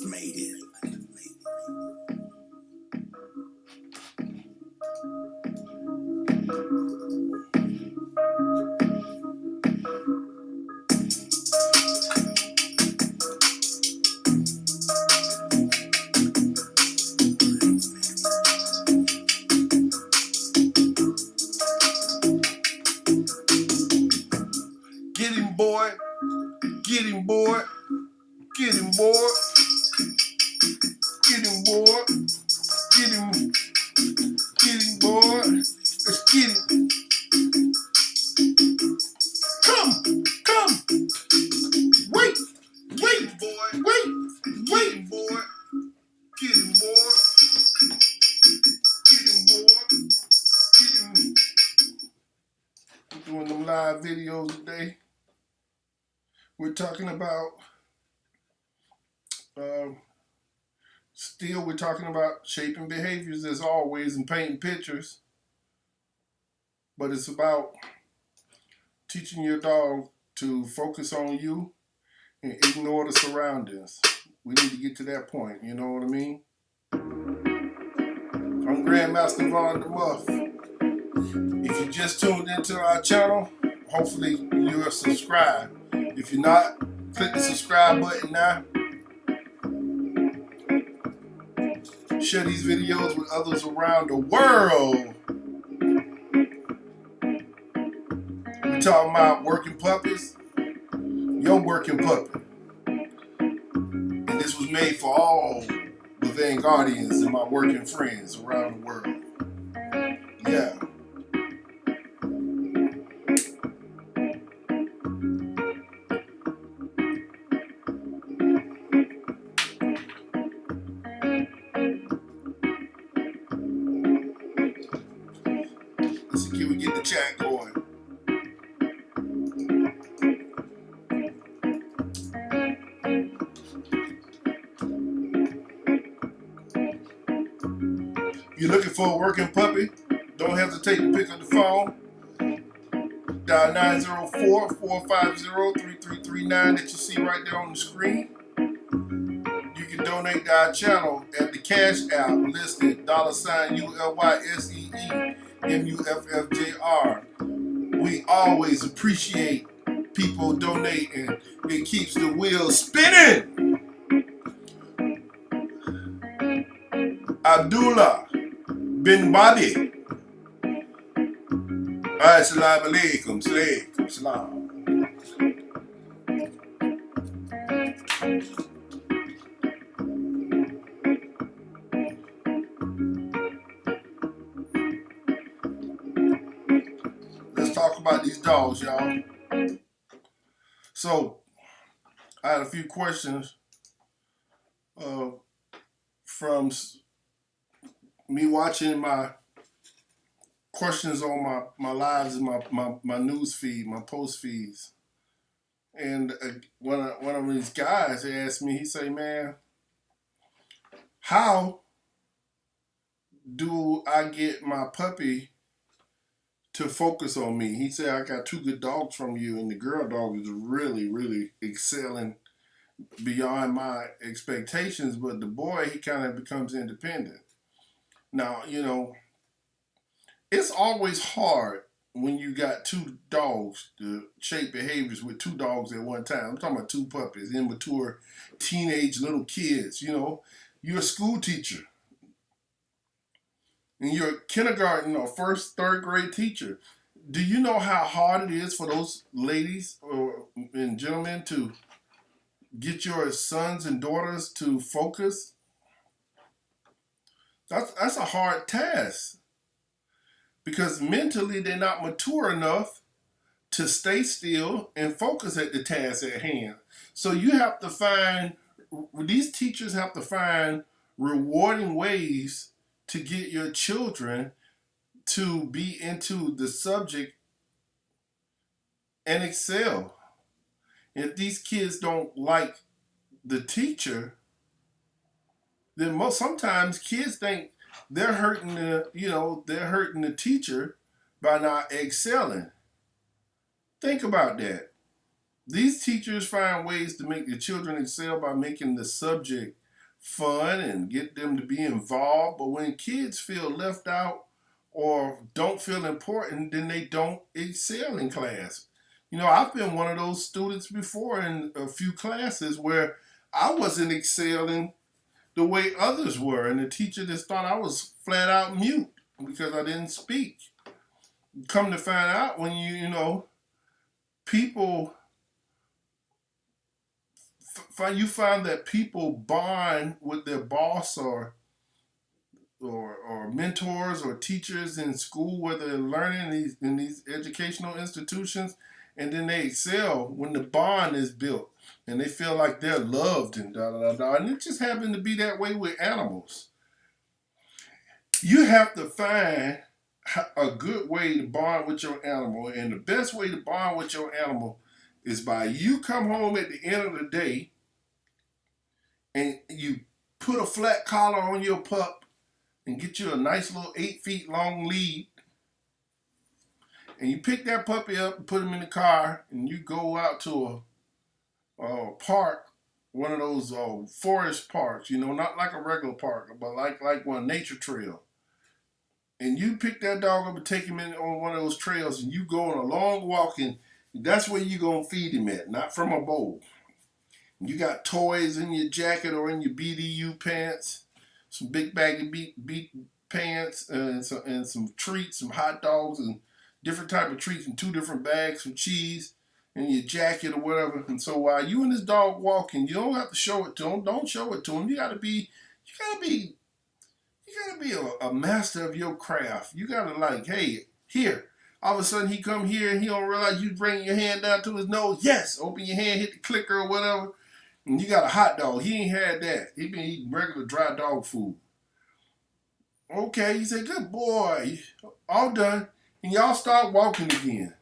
made it. Get him, boy. Get him, boy. Get him, boy. Get him, boy. Get him. Get him, boy. Let's get him. Come. Wait, boy. Wait, boy. Get him, boy. Get him, boy. Get him. I'm doing them live videos today. We're talking about, we're talking about shaping behaviors as always and painting pictures. But it's about teaching your dog to focus on you and ignore the surroundings. We need to get to that point, you know what I mean? I'm Grandmaster Von the Muff. If you just tuned into our channel, hopefully you're subscribed. If you're not, click the subscribe button now. Share these videos with others around the world. We're talking about working puppies. Your working puppy. And this was made for all the Vanguardians and my working friends around the world. Yeah. Let's see, can we get the chat going? You're looking for a working puppy? Don't hesitate to pick up the phone. Dial 904-450-3339 that you see right there on the screen. You can donate to our channel at the Cash App listed $ULYSEEMUFFJR. We always appreciate people donating. It keeps the wheels spinning. Abdullah bin Wadi. Assalamu alaikum, salam. Let's talk about these dogs, y'all. So, I had a few questions from me watching my questions on my lives and my news feed, my post feeds. And one of these guys asked me, he said, man, how do I get my puppy to focus on me? He said, I got two good dogs from you, and the girl dog is really, really excelling beyond my expectations, but the boy, he kind of becomes independent. Now, you know, it's always hard when you got two dogs to shape behaviors with two dogs at one time. I'm talking about two puppies, immature teenage little kids, you know. You're a school teacher. And you're a kindergarten or first, third grade teacher. Do you know how hard it is for those ladies and gentlemen to get your sons and daughters to focus? That's a hard task. Because mentally they're not mature enough to stay still and focus at the task at hand. So you have to find, these teachers have to find rewarding ways to get your children to be into the subject and excel. If these kids don't like the teacher, then sometimes kids think they're hurting the teacher by not excelling. Think about that. These teachers find ways to make the children excel by making the subject fun and get them to be involved. But when kids feel left out or don't feel important, then they don't excel in class. I've been one of those students before in a few classes where I wasn't excelling the way others were, and the teacher just thought I was flat out mute because I didn't speak. Come to find out, when people you find that people bond with their boss or mentors or teachers in school, whether they're learning in these educational institutions, and then they excel when the bond is built and they feel like they're loved and da da da da. And it just happened to be that way with animals. You have to find a good way to bond with your animal, and the best way to bond with your animal is by you come home at the end of the day and you put a flat collar on your pup and get you a nice little 8 feet long lead, and you pick that puppy up and put him in the car, and you go out to a park, one of those forest parks, not like a regular park, but like one nature trail. And you pick that dog up and take him in on one of those trails, and you go on a long walk, and that's where you're going to feed him at, not from a bowl. You got toys in your jacket or in your BDU pants, some big baggy beat pants, and some treats, some hot dogs, and different type of treats in 2 different bags, some cheese in your jacket or whatever. And so while you and this dog walking, you don't have to show it to him. Don't show it to him. You gotta be a master of your craft. You gotta like, hey, here. All of a sudden he come here and he don't realize you bring your hand down to his nose. Yes, open your hand, hit the clicker or whatever. And you got a hot dog. He ain't had that. He been eating regular dry dog food. Okay, you say, good boy. All done. And y'all start walking again.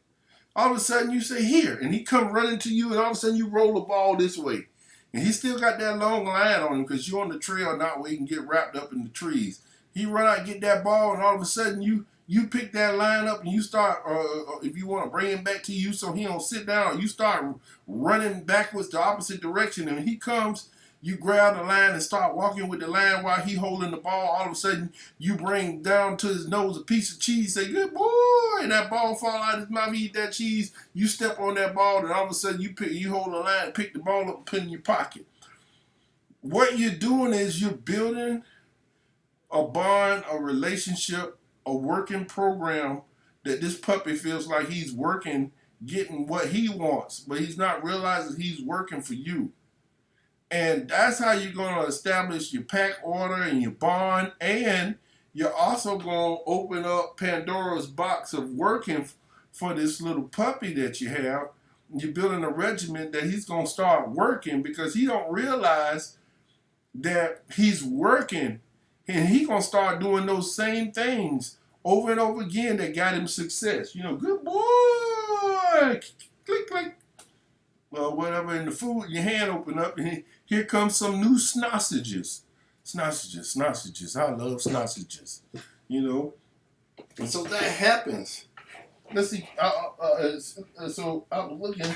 All of a sudden you say, here. And he come running to you, and all of a sudden you roll the ball this way. And he still got that long line on him because you're on the trail, not where he can get wrapped up in the trees. He run out and get that ball, and all of a sudden you pick that line up and you start, if you want to bring him back to you so he don't sit down, you start running backwards the opposite direction. And when he comes, you grab the line and start walking with the line while he holding the ball. All of a sudden, you bring down to his nose a piece of cheese, say, good boy, and that ball fall out of his mouth, he eat that cheese, you step on that ball, and all of a sudden you hold the line, pick the ball up and put it in your pocket. What you're doing is you're building a bond, a relationship, a working program that this puppy feels like he's working, getting what he wants, but he's not realizing he's working for you. And that's how you're going to establish your pack order and your bond. And you're also going to open up Pandora's box of working for this little puppy that you have. You're building a regimen that he's going to start working because he don't realize that he's working. And he's going to start doing those same things over and over again that got him success. Good boy. Click, click. Well, whatever in the food, your hand open up, and here comes some new sausages. Sausages. I love sausages. And so that happens. Let's see. So I was looking.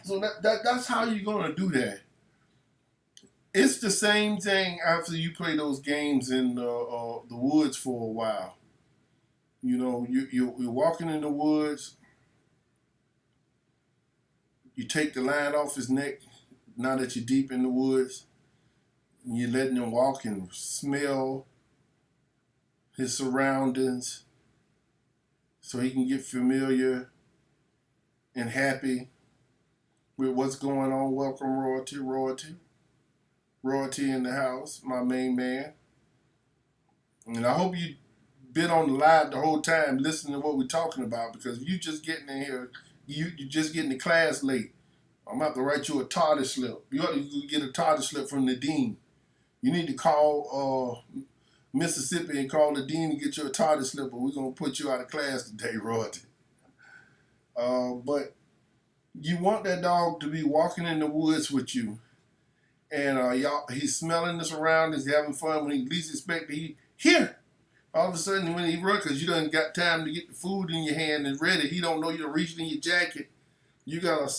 So that's how you're gonna do that. It's the same thing after you play those games in the woods for a while. You're walking in the woods. You take the line off his neck now that you're deep in the woods. And you're letting him walk and smell his surroundings so he can get familiar and happy with what's going on. Welcome, Royalty. Royalty in the house, my main man. And I hope you've been on the live the whole time listening to what we're talking about, because if you just getting in here, you're just getting to class late, I'm going to have to write you a tardy slip. You ought to get a tardy slip from the dean. You need to call Mississippi and call the dean and get you a tardy slip, or we're going to put you out of class today, Royalty. But you want that dog to be walking in the woods with you. And he's smelling the surroundings, he's having fun. When he least expect it, here. All of a sudden, when he runs, because you done got time to get the food in your hand and ready, he don't know you're reaching in your jacket. You got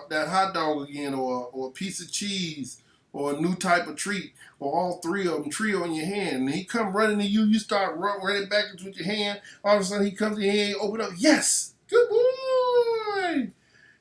that hot dog again, or a piece of cheese, or a new type of treat, or all three of them trio in your hand, and he come running to you, you start running backwards with your hand, all of a sudden he comes in your hand, you open up, yes, good boy.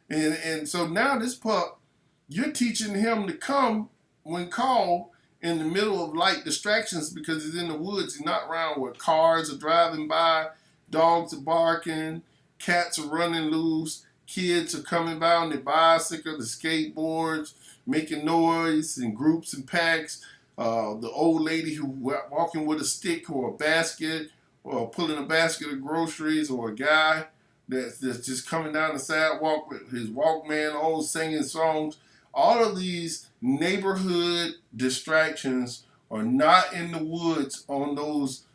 And so now this pup, you're teaching him to come when called in the middle of light distractions because he's in the woods. He's not around where cars are driving by, dogs are barking, cats are running loose, kids are coming by on their bicycle, the skateboards, making noise in groups and packs. The old lady who walking with a stick or a basket or pulling a basket of groceries, or a guy that's just coming down the sidewalk with his Walkman on singing songs. All of these neighborhood distractions are not in the woods on those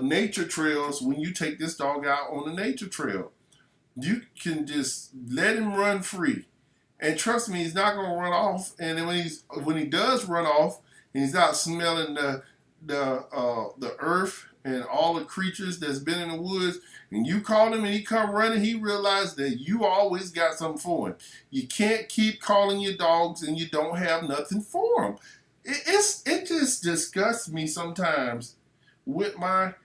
nature trails when you take this dog out on the nature trail. You can just let him run free. And trust me, he's not going to run off. And then when he does run off, and he's out smelling the earth and all the creatures that's been in the woods, and you call him and he come running, he realized that you always got something for him. You can't keep calling your dogs and you don't have nothing for them. It just disgusts me sometimes with my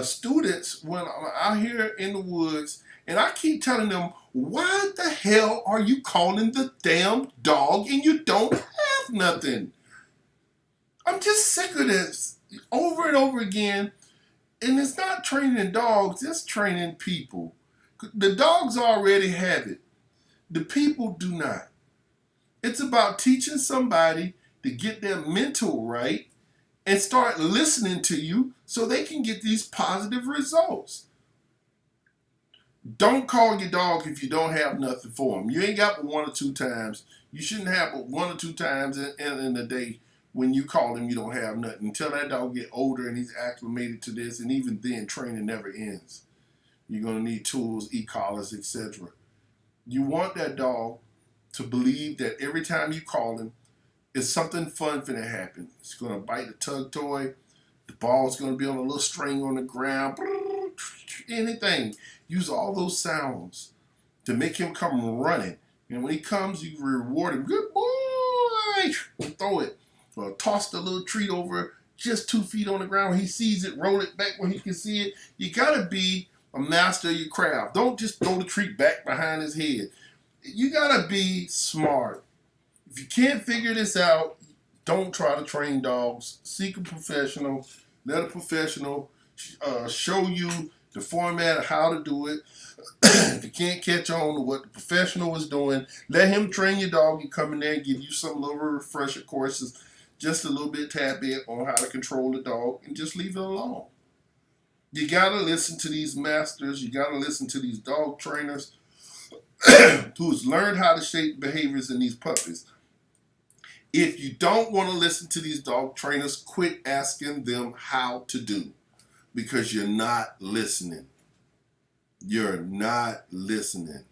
students when I'm out here in the woods, and I keep telling them, why the hell are you calling the damn dog and you don't have nothing? I'm just sick of this over and over again. And it's not training dogs, it's training people. The dogs already have it. The people do not. It's about teaching somebody to get their mental right and start listening to you so they can get these positive results. Don't call your dog if you don't have nothing for him. You ain't got but 1 or 2 times. You shouldn't have but 1 or 2 times in a day when you call him you don't have nothing. Until that dog get older and he's acclimated to this, and even then training never ends. You're going to need tools, e-collars, etc. You want that dog to believe that every time you call him, it's something fun finna happen. It's going to bite the tug toy. The ball's going to be on a little string on the ground. Anything. Use all those sounds to make him come running. And when he comes, you reward him. Good boy! Throw it. Or toss the little treat over just 2 feet on the ground. He sees it, roll it back where he can see it. You got to be a master of your craft. Don't just throw the treat back behind his head. You got to be smart. If you can't figure this out, don't try to train dogs. Seek a professional. Let a professional show you the format of how to do it. If you can't catch on to what the professional is doing, let him train your dog and come in there and give you some little refresher courses, just a little bit, tad bit on how to control the dog, and just leave it alone. You got to listen to these masters. You got to listen to these dog trainers who's learned how to shape behaviors in these puppies. If you don't want to listen to these dog trainers, quit asking them how to do, because you're not listening. You're not listening.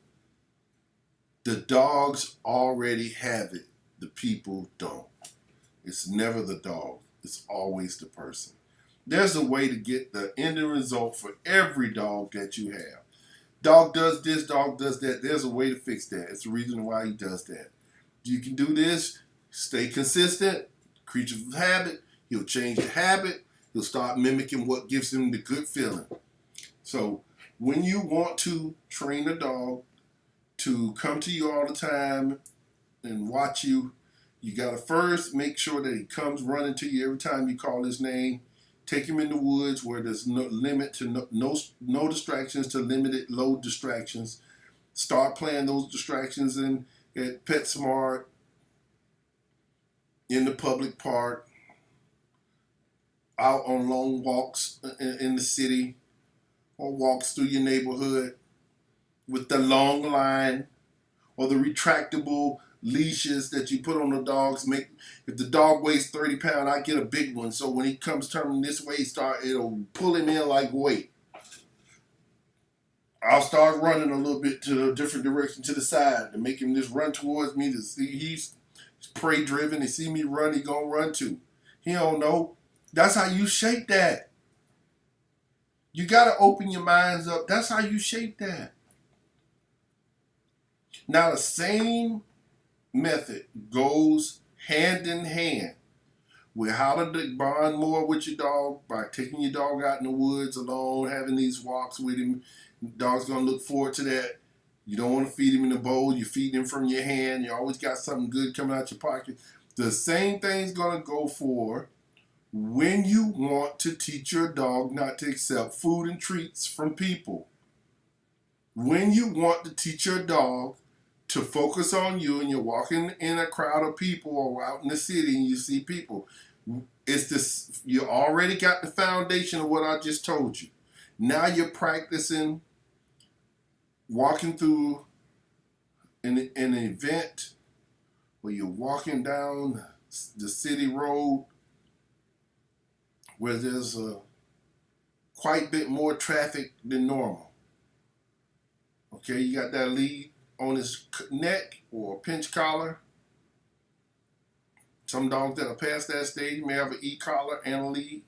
The dogs already have it. The people don't. It's never the dog. It's always the person. There's a way to get the ending result for every dog that you have. Dog does this, dog does that. There's a way to fix that. It's the reason why he does that. You can do this. Stay consistent. Creature of habit. He'll change the habit. He'll start mimicking what gives him the good feeling. So when you want to train a dog to come to you all the time and watch you, you got to first make sure that he comes running to you every time you call his name. Take him in the woods where there's no limit to no distractions, to limited low distractions. Start playing those distractions at PetSmart, in the public park, out on long walks in the city, or walks through your neighborhood with the long line or the retractable leashes that you put on the dogs. If the dog weighs 30 pounds, I get a big one. So when he comes turning this way, it'll pull him in like weight. I'll start running a little bit to a different direction to the side to make him just run towards me. To see he's prey driven. He see me run, he gonna run too. He don't know. That's how you shape that. You gotta open your minds up. That's how you shape that. Now the same method goes hand in hand with how to bond more with your dog by taking your dog out in the woods alone, having these walks with him. The dog's going to look forward to that. You don't want to feed him in a bowl. You feed him from your hand. You always got something good coming out your pocket. The same thing's going to go for when you want to teach your dog not to accept food and treats from people. When you want to teach your dog to focus on you and you're walking in a crowd of people or out in the city and you see people, it's this, you already got the foundation of what I just told you. Now you're practicing walking through an event where you're walking down the city road where there's quite a bit more traffic than normal. Okay, you got that lead on his neck or a pinch collar. Some dogs that are past that stage may have an e-collar and a lead.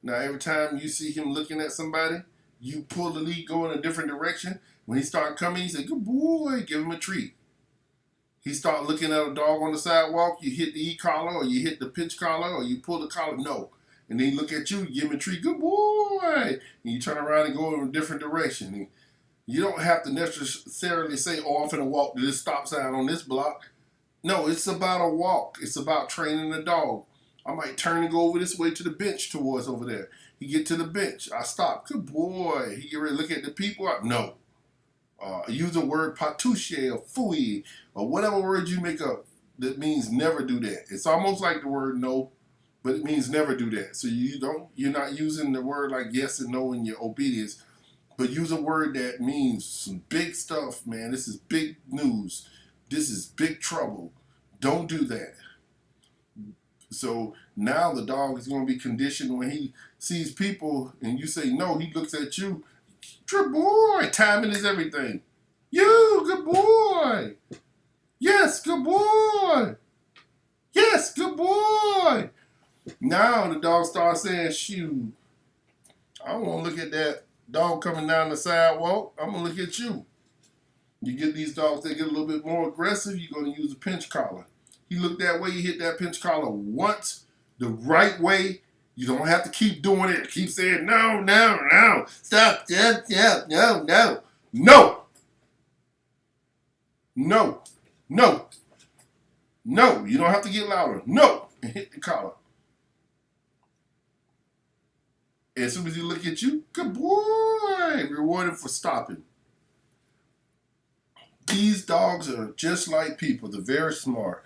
Now, every time you see him looking at somebody, you pull the lead, go in a different direction. When he start coming, you say, good boy, give him a treat. He start looking at a dog on the sidewalk, you hit the e-collar or you hit the pinch collar or you pull the collar, no. And then he look at you, give him a treat, good boy. And you turn around and go in a different direction. And you don't have to necessarily say, oh, I'm finna walk to this stop sign on this block. No, it's about a walk. It's about training the dog. I might turn and go over this way to the bench towards over there. He get to the bench. I stop. Good boy. He get ready to look at the people. No. Use the word patouche or fooey or whatever word you make up that means never do that. It's almost like the word no, but it means never do that. So you're not using the word like yes and no in your obedience, but use a word that means some big stuff, man. This is big news. This is big trouble. Don't do that. So now the dog is going to be conditioned when he sees people and you say no, he looks at you. Good boy. Timing is everything. You, good boy. Yes, good boy. Yes, good boy. Now the dog starts saying, shoot, I don't want to look at that dog coming down the sidewalk. I'm going to look at you. You get these dogs that get a little bit more aggressive, you're going to use a pinch collar. You look that way, you hit that pinch collar once, the right way. You don't have to keep doing it. Keep saying, no, no, no. Stop, stop, stop, no, no. No. No. No. No. You don't have to get louder. No. And hit the collar. As soon as he look at you, good boy. Rewarded for stopping. These dogs are just like people. They're very smart.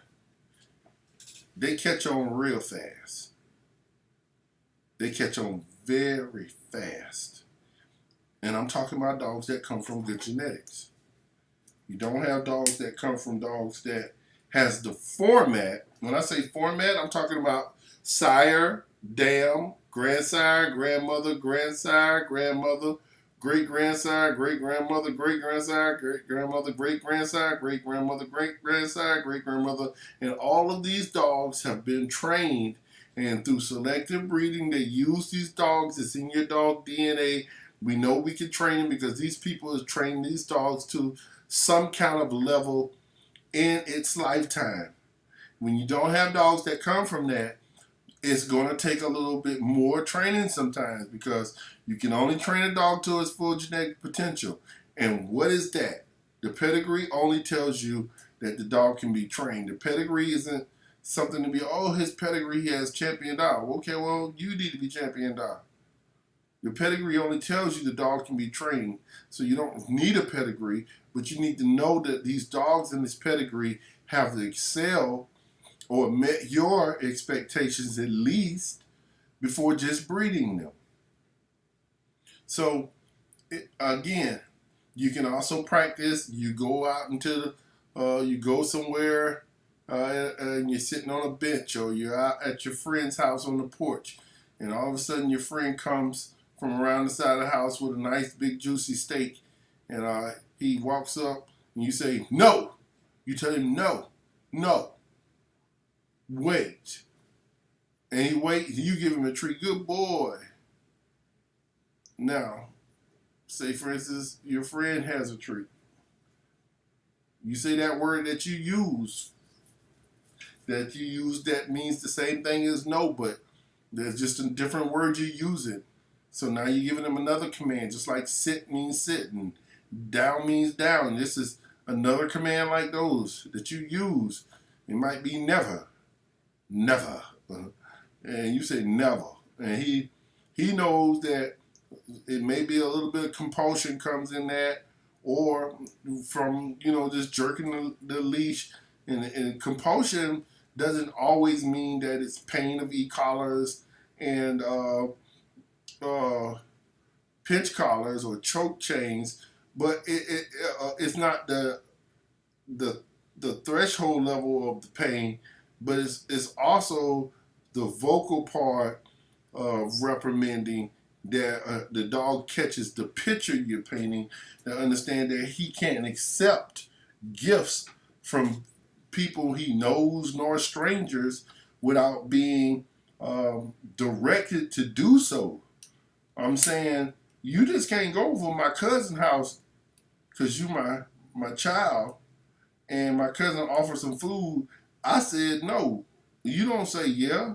They catch on real fast. They catch on very fast. And I'm talking about dogs that come from good genetics. You don't have dogs that come from dogs that has the format. When I say format, I'm talking about sire, dam, grandsire, grandmother, grandsire, grandmother, great-grandsire, great-grandmother, great-grandsire, great-grandmother, great-grandsire, great-grandmother, great-grandsire, great-grandmother. And all of these dogs have been trained, and through selective breeding, they use these dogs. It's in your dog DNA. We know we can train them because these people have trained these dogs to some kind of level in its lifetime. When you don't have dogs that come from that, it's going to take a little bit more training sometimes because you can only train a dog to its full genetic potential. And what is that? The pedigree only tells you that the dog can be trained. The pedigree isn't something to be, oh, his pedigree, he has champion dog. Okay, well, you need to be champion dog. Your pedigree only tells you the dog can be trained. So you don't need a pedigree, but you need to know that these dogs in this pedigree have to excel or met your expectations at least before just breeding them. So, again, you can also practice. You go out into you go somewhere and you're sitting on a bench or you're out at your friend's house on the porch and all of a sudden your friend comes from around the side of the house with a nice big juicy steak and he walks up and you say, no. You tell him, no, no. Wait. And he waits, you give him a treat. Good boy. Now, say for instance, your friend has a treat. You say that word that you use that you use that means the same thing as no, but there's just a different word you use it. So now you're giving them another command, just like sit means sit and down means down. This is another command like those that you use. It might be never, never, and you say never, and he knows that it may be a little bit of compulsion comes in that, or from just jerking the leash, and compulsion doesn't always mean that it's pain of e-collars and pinch collars or choke chains, but it's not the the threshold level of the pain, but it's also the vocal part of reprimanding that the dog catches the picture you're painting, to understand that he can't accept gifts from people he knows nor strangers without being directed to do so. I'm saying you just can't go over my cousin's house because you my child, and my cousin offered some food. I said no. You don't say yeah.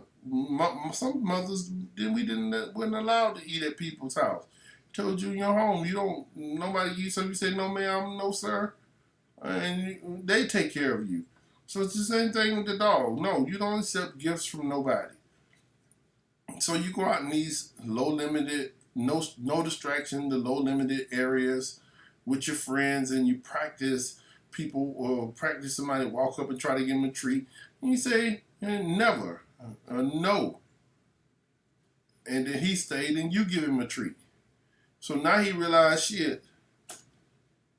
Some mothers weren't allowed to eat at people's house. Told you in your home you don't nobody eat, so you say no ma'am, no sir, and they take care of you. So it's the same thing with the dog. No, you don't accept gifts from nobody. So you go out in these low limited, no distraction, the low limited areas with your friends, and you practice people or practice somebody walk up and try to give them a treat, and you say never, no, and then he stayed, and you give him a treat. So now he realized, shit,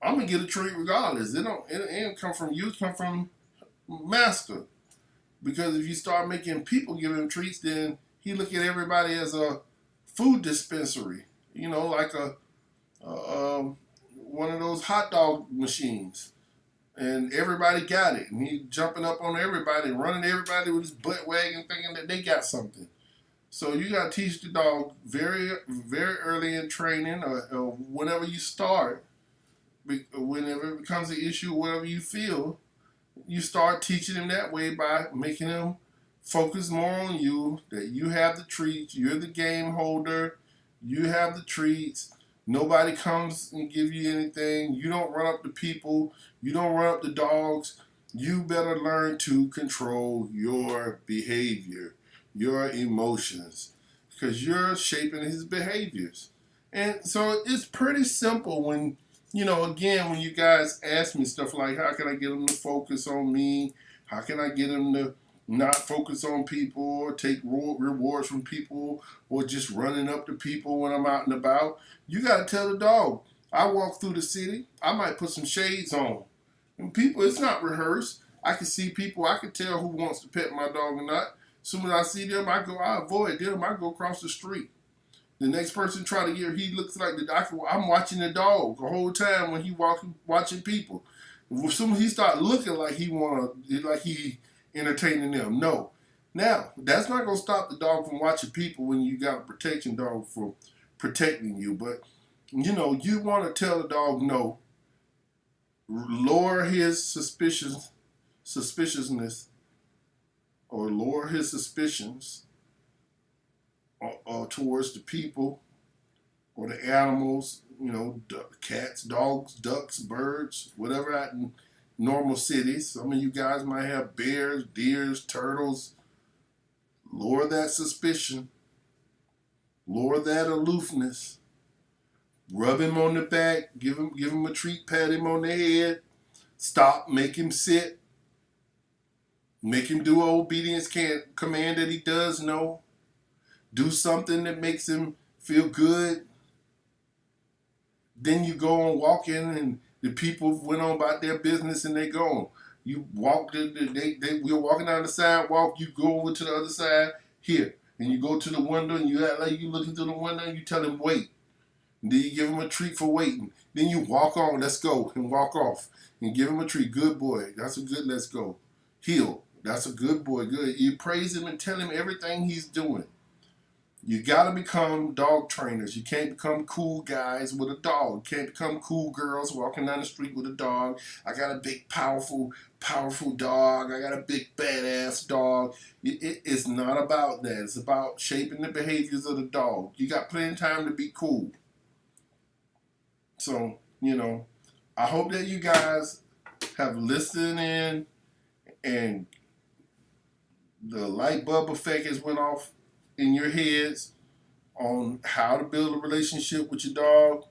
I'm gonna get a treat regardless. It don't come from you. It come from master. Because if you start making people give him treats, then he look at everybody as a food dispensary. Like one of those hot dog machines, and everybody got it, and he jumping up on everybody, running everybody with his butt wagging, thinking that they got something. So you got to teach the dog very, very early in training, or whenever you start, whenever it becomes an issue, whatever you feel, you start teaching him that way by making him focus more on you, that you have the treats, you're the game holder, you have the treats, nobody comes and give you anything, you don't run up to people, you don't run up to dogs. You better learn to control your behavior, your emotions, because you're shaping his behaviors. And so it's pretty simple when, again, when you guys ask me stuff like, how can I get him to focus on me? How can I get him to not focus on people or take rewards from people or just running up to people when I'm out and about? You got to tell the dog, I walk through the city, I might put some shades on. And people, it's not rehearsed. I can see people, I can tell who wants to pet my dog or not. As soon as I see them, I avoid them, I go across the street. The next person try to get, he looks like the doctor. I'm watching the dog the whole time when he watching people. As soon as he start looking like he entertaining them, no. Now, that's not gonna stop the dog from watching people when you got a protection dog for protecting you. But you want to tell the dog no. Lower his suspiciousness, or lower his suspicions towards the people or the animals, cats, dogs, ducks, birds, whatever out in normal cities. Some of you guys might have bears, deers, turtles. Lower that suspicion. Lower that aloofness. Rub him on the back, give him a treat, pat him on the head, stop, make him sit, make him do an obedience command that he does know, do something that makes him feel good. Then you go and walk in, and the people went on about their business and they gone. You walk, we're walking down the sidewalk, you go over to the other side, here, and you go to the window and you act like you looking through the window and you tell him wait. And then you give him a treat for waiting. Then you walk on, let's go, and walk off. And give him a treat. Good boy. That's a good, let's go. Heel. That's a good boy. Good. You praise him and tell him everything he's doing. You got to become dog trainers. You can't become cool guys with a dog. You can't become cool girls walking down the street with a dog. I got a big, powerful dog. I got a big, badass dog. It's not about that. It's about shaping the behaviors of the dog. You got plenty of time to be cool. So, I hope that you guys have listened in and the light bulb effect has went off in your heads on how to build a relationship with your dog.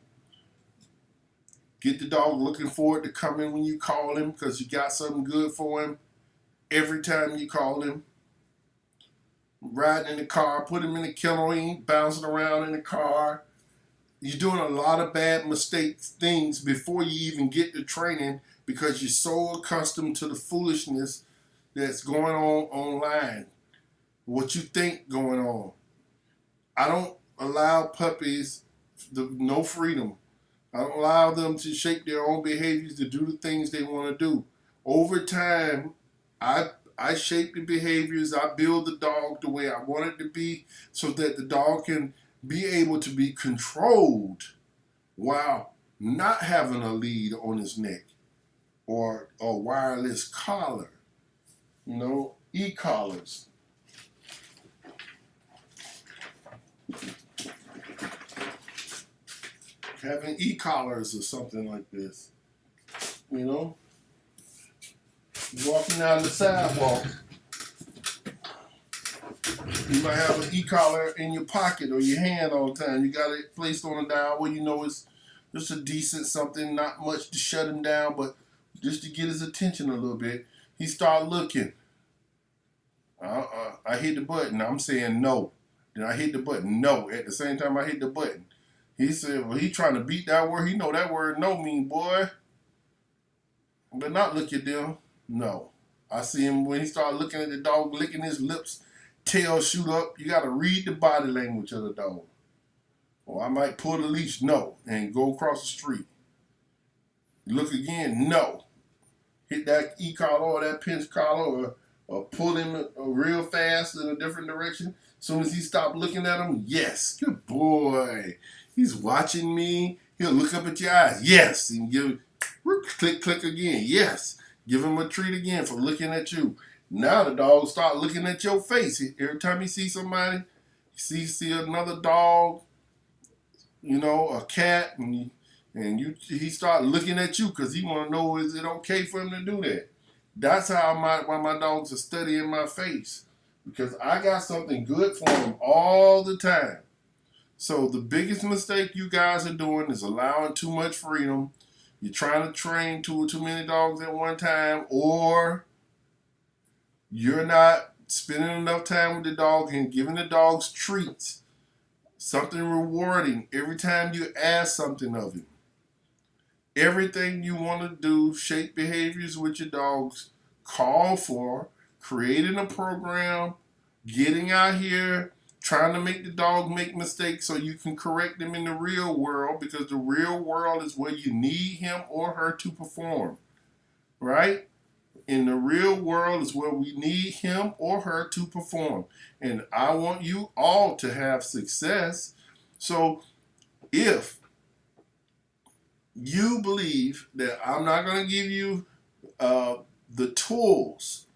Get the dog looking forward to coming when you call him because you got something good for him every time you call him. Riding in the car, put him in the kennel, he ain't bouncing around in the car. You're doing a lot of bad things before you even get to training because you're so accustomed to the foolishness that's going on online. What you think going on. I don't allow puppies no freedom. I don't allow them to shape their own behaviors, to do the things they want to do. Over time, I shape the behaviors. I build the dog the way I want it to be so that the dog can be able to be controlled while not having a lead on his neck or a wireless collar, e-collars. Having e-collars or something like this, walking down the sidewalk, you might have an e-collar in your pocket or your hand all the time. You got it placed on a dial where it's just a decent something, not much to shut him down, but just to get his attention a little bit. He start looking. I hit the button. I'm saying no. Then I hit the button. No. At the same time I hit the button. He said, well, he trying to beat that word. He know that word no mean, boy. But not look at them. No. I see him when he start looking at the dog, licking his lips, tail shoot up. You got to read the body language of the dog. Or I might pull the leash, no, and go across the street. Look again, no. Hit that e-collar or that pinch collar or pull him real fast in a different direction. As soon as he stopped looking at him, yes, good boy. He's watching me. He'll look up at your eyes. Yes. And give click again. Yes. Give him a treat again for looking at you. Now the dog start looking at your face. Every time he sees somebody, see another dog, a cat, and he start looking at you because he want to know, is it okay for him to do that? That's why my dogs are studying my face, because I got something good for them all the time. So the biggest mistake you guys are doing is allowing too much freedom. You're trying to train too many dogs at one time, or you're not spending enough time with the dog and giving the dogs treats, something rewarding every time you ask something of him. Everything you want to do, shape behaviors with your dogs, call for creating a program, getting out here, trying to make the dog make mistakes so you can correct them in the real world, because the real world is where you need him or her to perform, right? In the real world is where we need him or her to perform. And I want you all to have success. So if you believe that I'm not going to give you the tools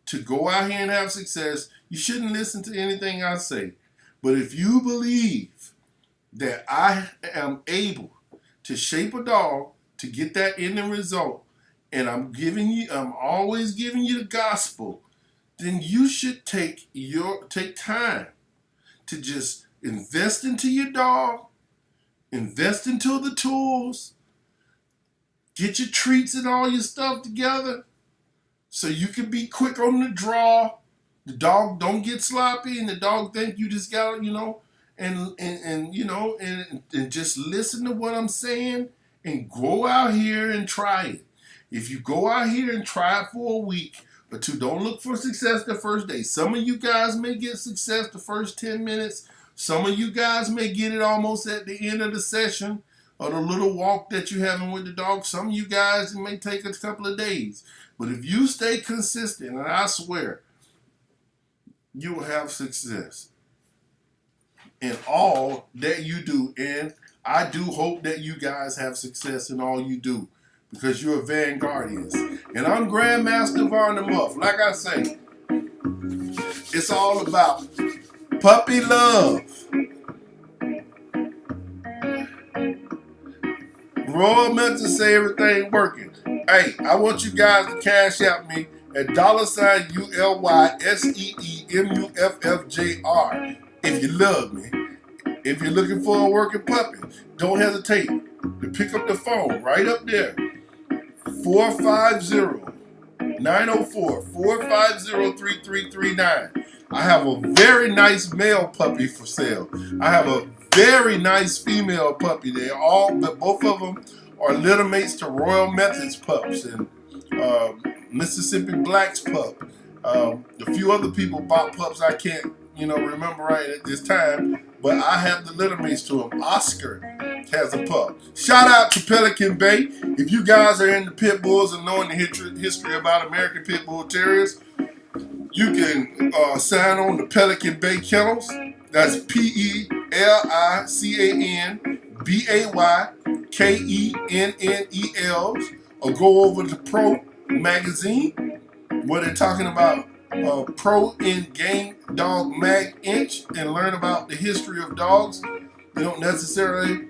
to go out here and have success, you shouldn't listen to anything I say. But if you believe that I am able to shape a dog to get that ending result, and I'm always giving you the gospel, then you should take time to just invest into your dog, invest into the tools, get your treats and all your stuff together so you can be quick on the draw. The dog don't get sloppy, and the dog think you just got, and just listen to what I'm saying and go out here and try it. If you go out here and try it for a week or two, don't look for success the first day. Some of you guys may get success the first 10 minutes. Some of you guys may get it almost at the end of the session or the little walk that you're having with the dog. Some of you guys, it may take a couple of days. But if you stay consistent, and I swear, you will have success. in all that you do. And I do hope that you guys have success in all you do, because you're Vanguardians. And I'm Grandmaster Von the Muff. Like I say, it's all about puppy love. Royal meant to say everything working. Hey, I want you guys to cash out me at $ULYSEEMUFFJR if you love me. If you're looking for a working puppy, don't hesitate to pick up the phone right up there. 450-904-450-3339. I have a very nice male puppy for sale. I have a very nice female puppy. But both of them are litter mates to Royal Methods pups and Mississippi Blacks pup. A few other people bought pups I can't, remember right at this time, but I have the litter mates to them. Oscar has a pup. Shout out to Pelican Bay. If you guys are into pit bulls and knowing the history about American Pit Bull Terriers, you can sign on to Pelican Bay Kennels. That's PELICANBAYKENNELs. Or go over to Pro Magazine, where they're talking about Pro in Game Dog Mag Inch, and learn about the history of dogs. You don't necessarily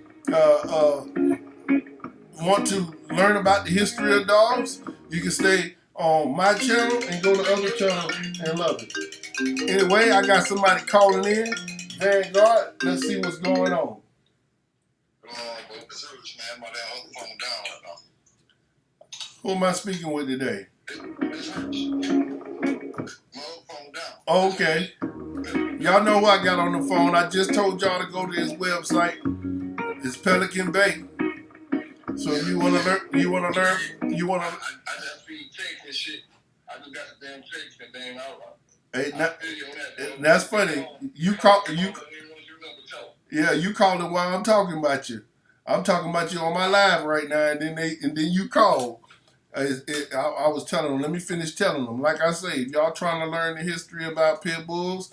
want to learn about the history of dogs. You can stay on my channel and go to other channels and love it. Anyway, I got somebody calling in. Vanguard, let's see what's going on. Who am I speaking with today? Okay. Y'all know who I got on the phone. I just told y'all to go to his website. It's Pelican Bay. So if you wanna learn, I just feed cakes and shit. I just got the damn cakes and damn out. Hey, that's funny. You called it while I'm talking about you. I'm talking about you on my live right now, and then you called. I was telling them. Let me finish telling them. Like I say, if y'all trying to learn the history about pit bulls,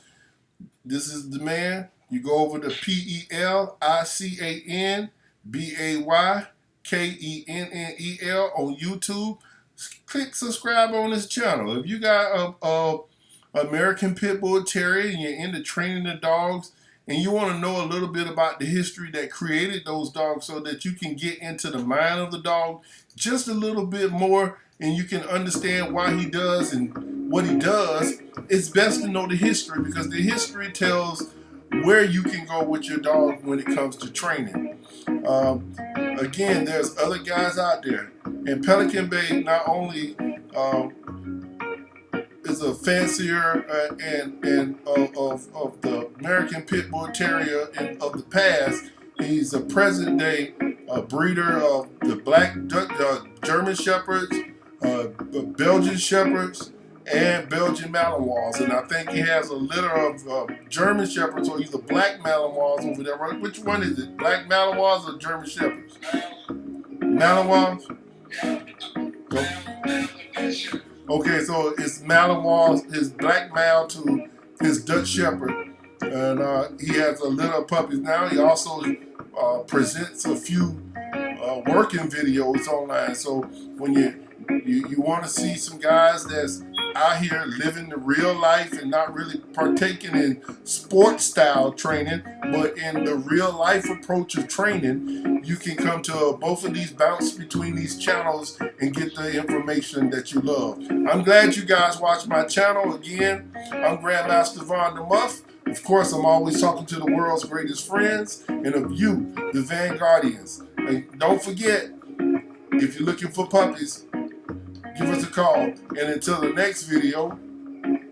this is the man. You go over to PELICANBAYKENNEL on YouTube. Click subscribe on this channel. If you got a American Pit Bull Terrier and you're into training the dogs, and you want to know a little bit about the history that created those dogs so that you can get into the mind of the dog just a little bit more, and you can understand why he does and what he does, it's best to know the history, because the history tells where you can go with your dog when it comes to training. Again, there's other guys out there. And Pelican Bay not only is a fancier of the American Pit Bull Terrier of the past. He's a present day breeder of the black German Shepherds, Belgian Shepherds, and Belgian Malinois. And I think he has a litter of German Shepherds or either black Malinois over there. Right? Which one is it? Black Malinois or German Shepherds? Malinois? Okay, so it's Malinois, his black Mal to his Dutch Shepherd. And he has a litter of puppies now. He also presents a few working videos online. So when you want to see some guys that's out here living the real life and not really partaking in sports style training, but in the real life approach of training, you can come to both of these, bounce between these channels and get the information that you love. I'm glad you guys watch my channel. Again, I'm Grandmaster Von the Muff. Of course, I'm always talking to the world's greatest friends and of you, the Vanguardians. And don't forget, if you're looking for puppies, give us a call. And until the next video,